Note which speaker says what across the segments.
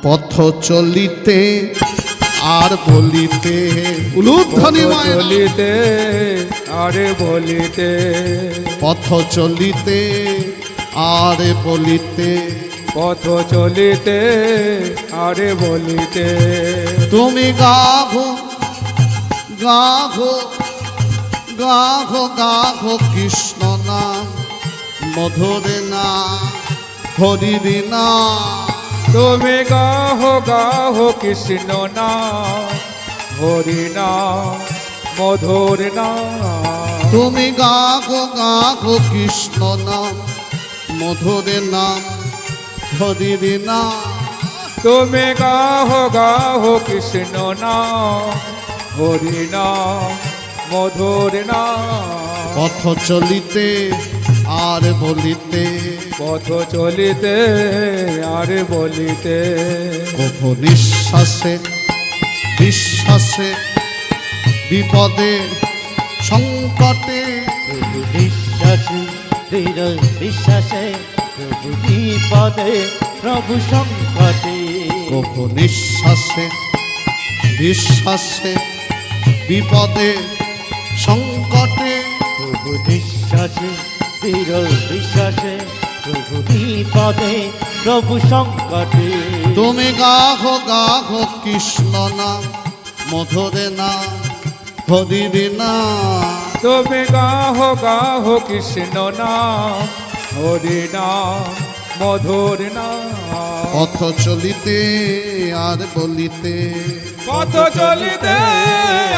Speaker 1: পথ চলিতে আর বলিতে উলুধ্বনি
Speaker 2: চলিতে আরে বলিতে
Speaker 1: পথ চলিতে আর বলিতে
Speaker 2: পথ চলিতে আরে বলিতে
Speaker 1: তুমি গাভো গাভো গাভো গাভো কৃষ্ণ নাম মধুরে না হরির না
Speaker 2: তুমি গাহো কৃষ্ণ না হরি না মধুর না
Speaker 1: তুমি গাভো গাভো কৃষ্ণ নাম মধুরে নাম হরির না
Speaker 2: তুমি গাহো কৃষ্ণ না হরি না মধুর না
Speaker 1: পথ চলিতে আর বলিতে
Speaker 2: পথ চলিতে আর বলিতে
Speaker 1: কভু নিঃশ্বাসে বিশ্বাসে বিপদে সংকটে
Speaker 3: প্রভু বিশ্বাসে দৃঢ় বিশ্বাসে প্রভু বিপদে প্রভু সংকটে
Speaker 1: কভু নিঃশ্বাসে বিশ্বাসে বিপদে সংকটে
Speaker 3: প্রভু বিশ্বাসে দৃঢ় বিশ্বাসে প্রভু বিপদে প্রভু সংকটে
Speaker 1: তুমি গাহো গাহো কৃষ্ণ নাম মধুরে না হরির না
Speaker 2: তুমি গাহো কৃষ্ণ না হরি না মধুর না
Speaker 1: পথ চলিতে আর বলিতে
Speaker 2: পথ চলিতে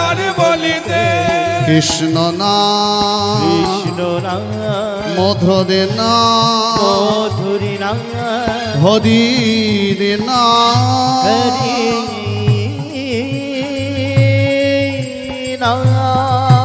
Speaker 2: আর বলিতে
Speaker 1: কৃষ্ণ না
Speaker 3: কৃষ্ণ নাম
Speaker 1: মধুরে না
Speaker 3: মধুরী নাম
Speaker 1: হরির না
Speaker 3: হরি নাম